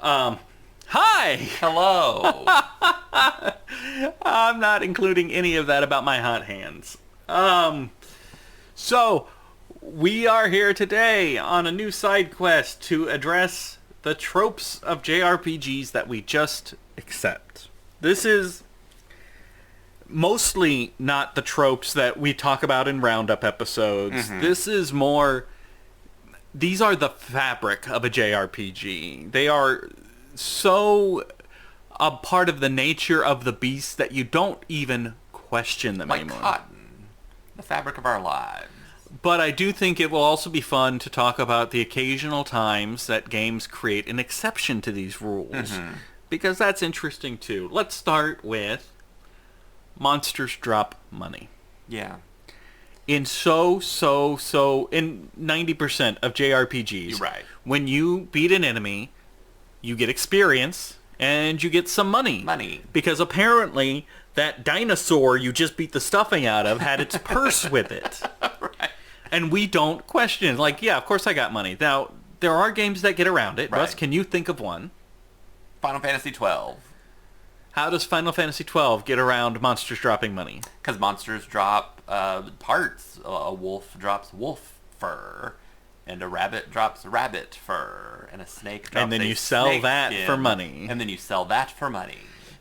Hi! Hello. I'm not including any of that about my hot hands. So, we are here today on a new side quest to address the tropes of jRPGs that we just accept. This is mostly not the tropes that we talk about in roundup episodes. This is more... These are the fabric of a jRPG. They are so a part of the nature of the beast that you don't even question them Like anymore. cotton. The fabric of our lives. But I do think it will also be fun to talk about the occasional times that games create an exception to these rules. Because that's interesting too. Let's start with monsters drop money. Yeah. In in 90% of JRPGs, You're right. when you beat an enemy, you get experience and you get some money. Money. Because apparently that dinosaur you just beat the stuffing out of had its purse with it. Right. And we don't question. Like, yeah, of course I got money. Now, there are games that get around it. Right. Russ, can you think of one? Final Fantasy 12. How does Final Fantasy 12 get around monsters dropping money? Because monsters drop parts. A wolf drops wolf fur. And a rabbit drops rabbit fur. And a snake drops And then a you sell snake that skin. for money. And then you sell that for money.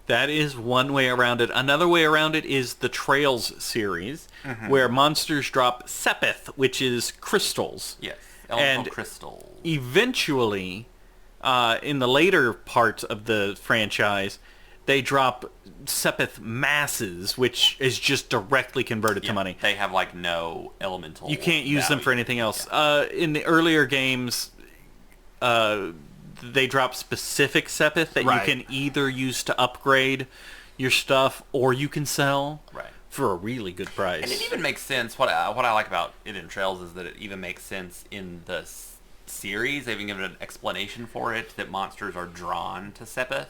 That is one way around it. Another way around it is the Trails series, where monsters drop sepith, which is crystals. Yes. Elemental And crystal. Eventually, in the later part of the franchise, they drop sepith masses, which is just directly converted to money. They have like no elemental. You can't use them for value. anything else. Yeah. In the earlier games, they drop specific sepith that Right. you can either use to upgrade your stuff or you can sell Right. for a really good price. And it even makes sense. What I like about it in Trails is that it even makes sense in the series. They've even given an explanation for it that monsters are drawn to sepith.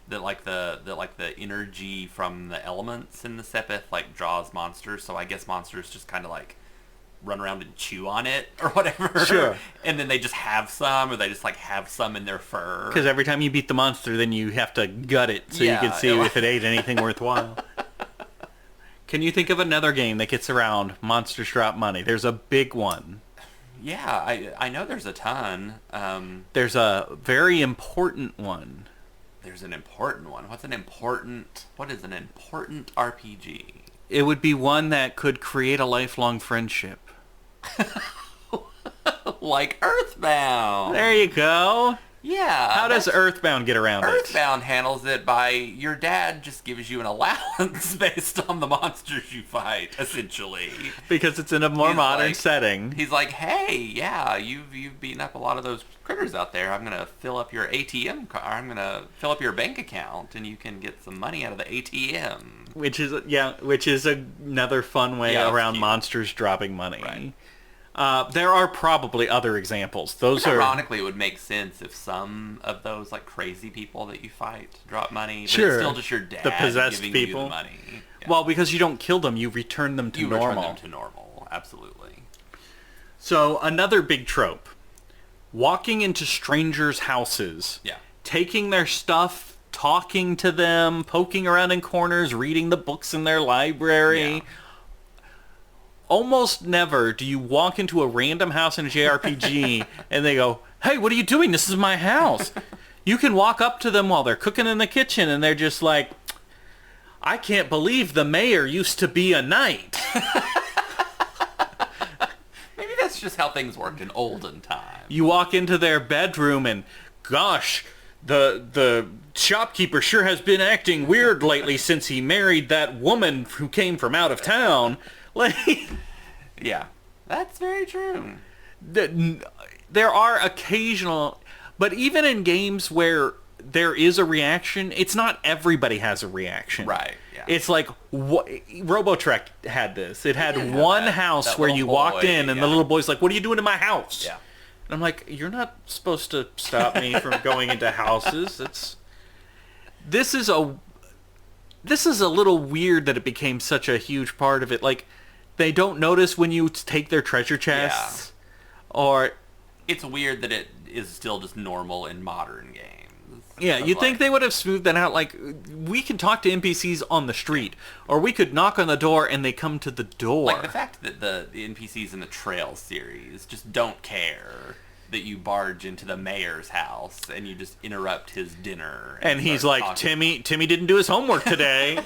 That like the energy from the elements in the sepith like draws monsters. So I guess monsters just kind of like run around and chew on it or whatever. Sure. And then they just have some, or they just like have some in their fur. Because every time you beat the monster, then you have to gut it so you Yeah, can see if it ate anything worthwhile. Can you think of another game that gets around monsters drop money? There's a big one. Yeah, I know there's a ton. There's a very important one. There's an important one. What is an important RPG? It would be one that could create a lifelong friendship. Like Earthbound. There you go. Yeah. How does Earthbound get around it? Earthbound handles it by your dad just gives you an allowance based on the monsters you fight, essentially. Because it's in a more He's modern like- setting. He's like, hey, yeah, you've beaten up a lot of those critters out there. I'm gonna fill up your ATM card. I'm gonna fill up your bank account, and you can get some money out of the ATM. Which is another fun way Yeah, that's around cute. monsters dropping money. Right. There are probably other examples. Those are Ironically, it would make sense if some of those like crazy people that you fight drop money, but Sure. it's still just your dad The possessed giving you people. the money. Yeah. well, because you don't kill them, you return them to you normal. return them to normal, absolutely. So another big trope: walking into strangers' houses, Yeah. taking their stuff, talking to them, poking around in corners, reading the books in their library. Yeah. Almost never do you walk into a random house in a JRPG and they go, "Hey, what are you doing? This is my house." You can walk up to them while they're cooking in the kitchen and they're just like, "I can't believe the mayor used to be a knight." Maybe that's just how things worked in olden times. You walk into their bedroom and, gosh, the shopkeeper sure has been acting weird lately since he married that woman who came from out of town. Like, Yeah, that's very true. there are occasional, but even in games where there is a reaction, it's not everybody has a reaction. Right, yeah. It's like, Robotrek had this. It had did have one that- house that where little you walked boy, in and yeah. the little boy's like, "What are you doing in my house?" Yeah. And I'm like, "You're not supposed to stop me from going into houses." This is a little weird that it became such a huge part of it. Like, they don't notice when you take their treasure chests, or It's weird that it is still just normal in modern games. Yeah, you'd think they would have smoothed that out. Like, we can talk to NPCs on the street, or we could knock on the door and they come to the door. Like, the fact that the NPCs in the Trails series just don't care that you barge into the mayor's house and you just interrupt his dinner. And he's like, talking. Timmy didn't do his homework today.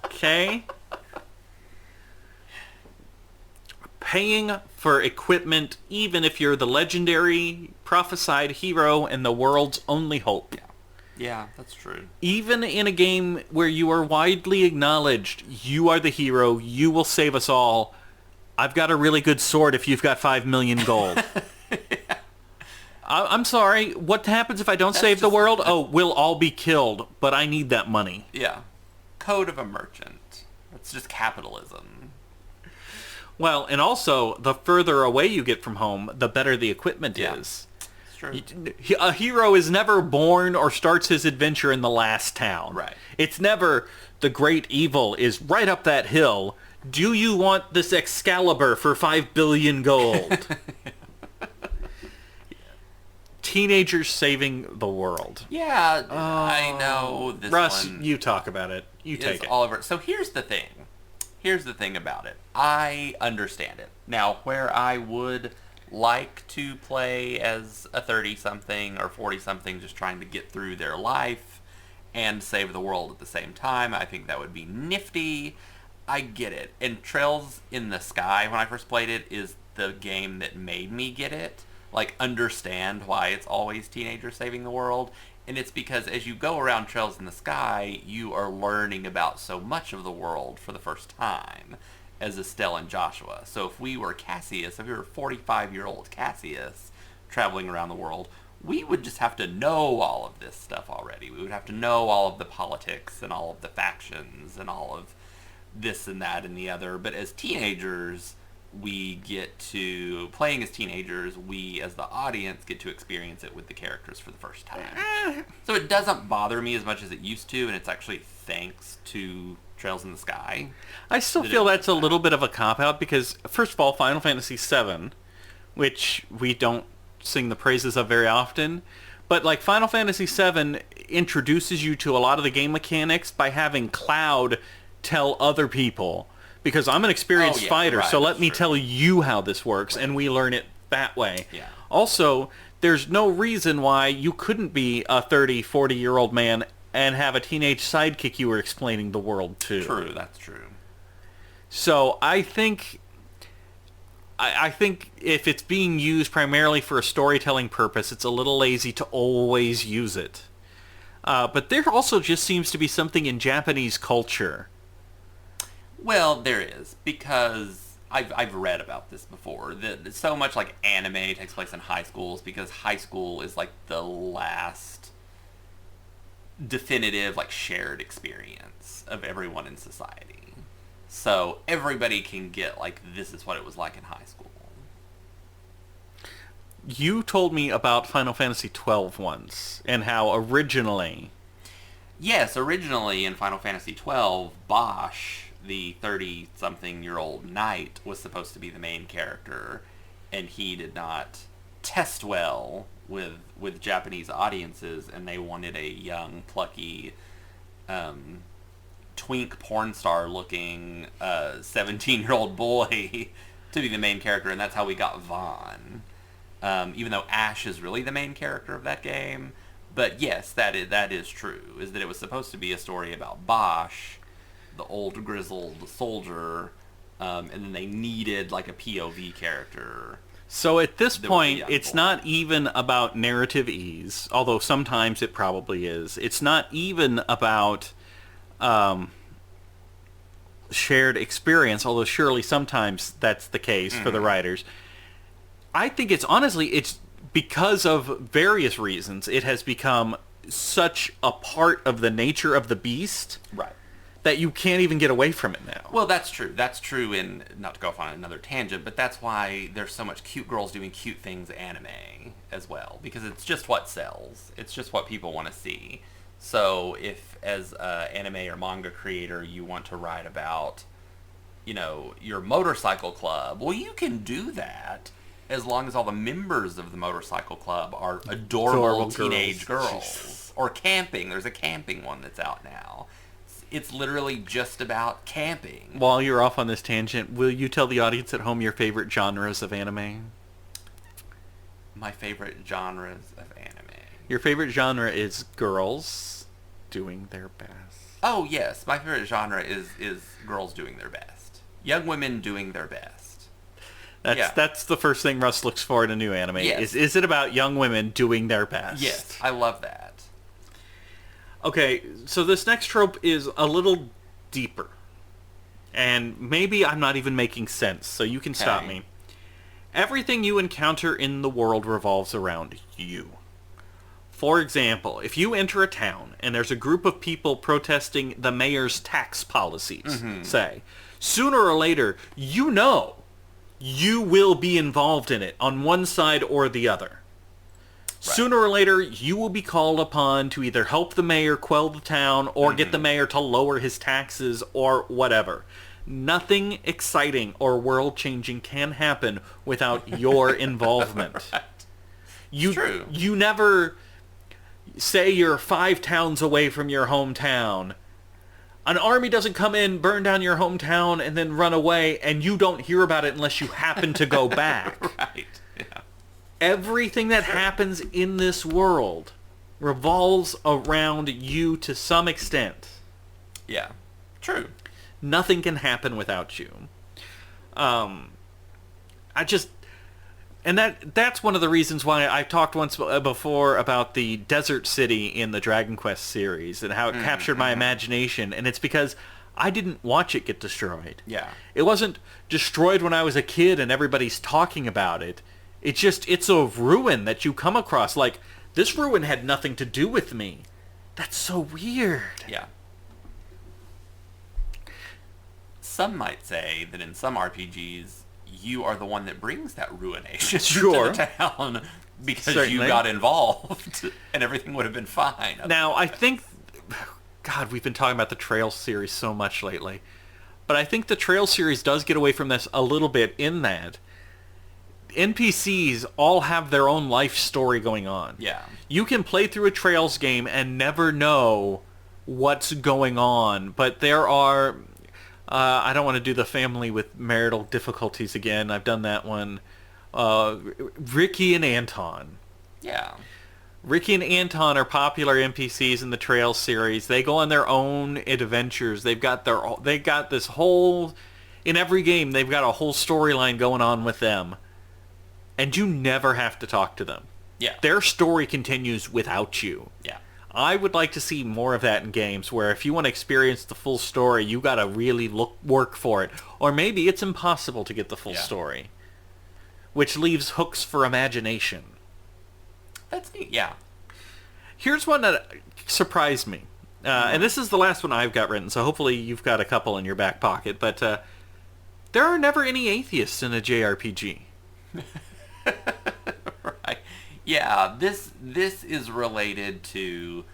Okay. Paying for equipment, even if you're the legendary prophesied hero and the world's only hope. Yeah, that's true. Even in a game where you are widely acknowledged, you are the hero, you will save us all. I've got a really good sword if you've got 5 million gold. Yeah. I'm sorry, what happens if I don't save the world? Oh, we'll all be killed, but I need that money. Yeah. Code of a merchant. It's just capitalism. Well, and also, the further away you get from home, the better the equipment is. It's true. A hero is never born or starts his adventure in the last town. Right. It's never, the great evil is right up that hill. Do you want this Excalibur for 5 billion gold? Teenagers saving the world. Yeah, I know this Russ, one. you talk about it. You take it. Oliver. So here's the thing. Here's the thing about it. I understand it. Now, where I would like to play as a 30-something or 40-something just trying to get through their life and save the world at the same time, I think that would be nifty. I get it. And Trails in the Sky, when I first played it, is the game that made me get it. Like, understand why it's always teenagers saving the world. And it's because as you go around Trails in the Sky, you are learning about so much of the world for the first time as Estelle and Joshua. So if we were Cassius, if we were 45-year-old Cassius traveling around the world, we would just have to know all of this stuff already. We would have to know all of the politics and all of the factions and all of this and that and the other. But as teenagers, we get to, playing as teenagers, we as the audience get to experience it with the characters for the first time. So it doesn't bother me as much as it used to, and it's actually thanks to Trails in the Sky. I still feel that's a little bit of a cop-out because, first of all, Final Fantasy VII, which we don't sing the praises of very often, but like Final Fantasy VII introduces you to a lot of the game mechanics by having Cloud tell other people, because I'm an experienced fighter, so let me tell you how this works, and we learn it that way. Yeah. Also, there's no reason why you couldn't be a 30, 40-year-old man and have a teenage sidekick you were explaining the world to. True, that's true. So I think if it's being used primarily for a storytelling purpose, it's a little lazy to always use it. But there also just seems to be something in Japanese culture. Well, there is, because I've read about this before, that so much like anime takes place in high schools, because high school is like the last definitive like shared experience of everyone in society. So everybody can get like, this is what it was like in high school. You told me about Final Fantasy XII once, and how originally... Yes, originally in Final Fantasy XII, Bosch, the 30-something-year-old knight, was supposed to be the main character, and he did not test well with Japanese audiences, and they wanted a young, plucky, twink porn star-looking 17-year-old boy to be the main character, and that's how we got Vaughn. Even though Ash is really the main character of that game. But yes, that is true, is that it was supposed to be a story about Bosch, the old grizzled soldier, and then they needed like a POV character. So at this point, it's not even about narrative ease, although sometimes it probably is. It's not even about shared experience, although surely sometimes that's the case for the writers. I think it's because of various reasons, it has become such a part of the nature of the beast, right, that you can't even get away from it now. Well, that's true. That's true in, not to go off on another tangent, but that's why there's so much cute girls doing cute things anime as well, because it's just what sells. It's just what people want to see. So if, as an anime or manga creator, you want to write about, your motorcycle club, well, you can do that. as long as all the members of the motorcycle club are adorable teenage girls. Or camping. There's a camping one that's out now. It's literally just about camping. While you're off on this tangent, will you tell the audience at home your favorite genres of anime? My favorite genres of anime. Your favorite genre is girls doing their best. Oh, yes. My favorite genre is girls doing their best. Young women doing their best. That's the first thing Russ looks for in a new anime. Yes. Is it about young women doing their best? Yes, I love that. Okay, so this next trope is a little deeper. And maybe I'm not even making sense, so you can stop me. Everything you encounter in the world revolves around you. For example, if you enter a town and there's a group of people protesting the mayor's tax policies, say, sooner or later, you know you will be involved in it on one side or the other. Right. Sooner or later, you will be called upon to either help the mayor quell the town or get the mayor to lower his taxes or whatever. Nothing exciting or world-changing can happen without your involvement. Right. True. You never say you're 5 towns away from your hometown. An army doesn't come in, burn down your hometown, and then run away, and you don't hear about it unless you happen to go back. Right. Yeah. Everything that happens in this world revolves around you to some extent. Yeah. True. Nothing can happen without you. And that's one of the reasons why I talked once before about the desert city in the Dragon Quest series and how it captured my imagination, and it's because I didn't watch it get destroyed. Yeah. It wasn't destroyed when I was a kid and everybody's talking about it. It's a ruin that you come across. Like, this ruin had nothing to do with me. That's so weird. Yeah. Some might say that in some RPGs, you are the one that brings that ruination to the town because you got involved and everything would have been fine. Now, I think... God, we've been talking about the Trails series so much lately. But I think the Trails series does get away from this a little bit in that NPCs all have their own life story going on. Yeah. You can play through a Trails game and never know what's going on, but there are... I don't want to do the family with marital difficulties again. I've done that one. Ricky and Anton. Yeah. Ricky and Anton are popular NPCs in the Trails series. They go on their own adventures. They got this whole... In every game, they've got a whole storyline going on with them. And you never have to talk to them. Yeah. Their story continues without you. Yeah. I would like to see more of that in games, where if you want to experience the full story, you got to really work for it. Or maybe it's impossible to get the full story. Which leaves hooks for imagination. That's neat, yeah. Here's one that surprised me. And this is the last one I've got written, so hopefully you've got a couple in your back pocket. But there are never any atheists in a JRPG. Right. Yeah, this is related to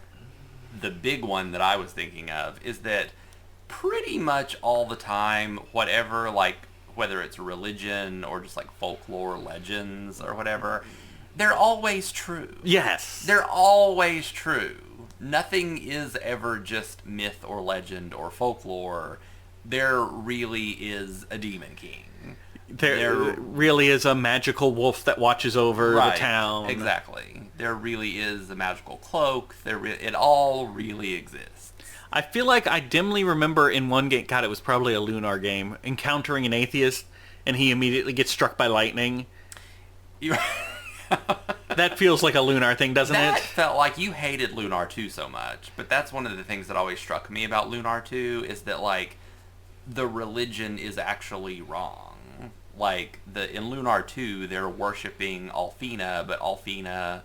the big one that I was thinking of, is that pretty much all the time, whatever, like, whether it's religion or just like folklore legends or whatever, they're always true. Yes. They're always true. Nothing is ever just myth or legend or folklore. There really is a demon king. There really is a magical wolf that watches over the town. Exactly. There really is a magical cloak. It all really exists. I feel like I dimly remember in one game, God, it was probably a Lunar game, encountering an atheist, and he immediately gets struck by lightning. That feels like a Lunar thing, doesn't it? That felt like you hated Lunar 2 so much, but that's one of the things that always struck me about Lunar 2, is that, like, the religion is actually wrong. Like, in Lunar 2, they're worshipping Alfina, but Alfina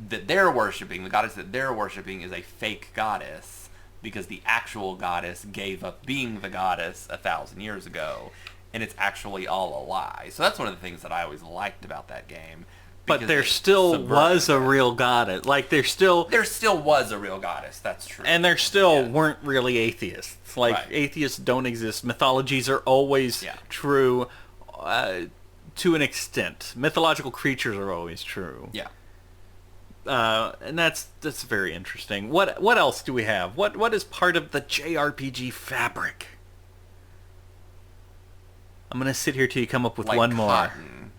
that they're worshipping, the goddess that they're worshipping, is a fake goddess, because the actual goddess gave up being the goddess 1,000 years ago, and it's actually all a lie. So that's one of the things that I always liked about that game. But there still was a real goddess. Like, there still was a real goddess, that's true. And there still weren't really atheists. Like, atheists don't exist. Mythologies are always true. to an extent. Mythological creatures are always true. Yeah. And that's very interesting. What else do we have? What is part of the JRPG fabric? I'm gonna sit here till you come up with Like one more. cotton.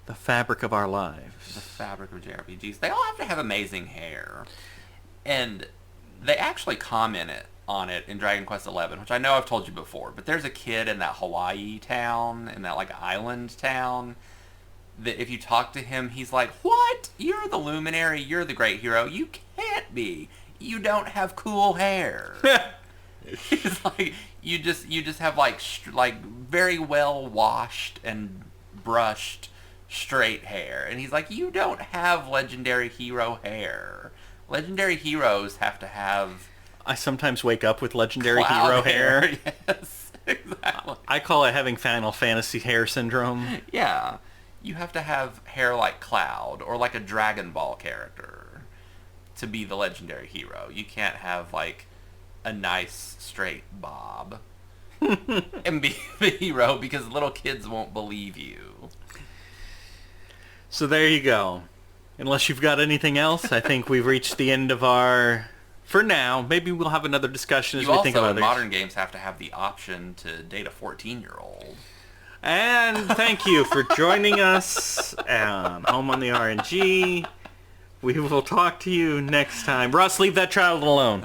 The fabric of our lives. The fabric of JRPGs. They all have to have amazing hair. And they actually comment on it in Dragon Quest XI, which I know I've told you before, but there's a kid in that Hawaii town, in that like island town, that if you talk to him, he's like, "What? You're the luminary, you're the great hero. You can't be. You don't have cool hair." He's like, you just have like very well washed and brushed straight hair. And he's like, "You don't have legendary hero hair. Legendary heroes have to have I sometimes wake up with legendary cloud hero hair. Yes, exactly. I call it having Final Fantasy hair syndrome. Yeah. You have to have hair like Cloud or like a Dragon Ball character to be the legendary hero. You can't have like a nice straight bob and be the hero because little kids won't believe you. So there you go. Unless you've got anything else, I think we've reached the end of our... For now, maybe we'll have another discussion as we think of Also, others. modern games have to have the option to date a 14-year-old. And thank you for joining us on Home on the RNG. We will talk to you next time. Russ, leave that child alone.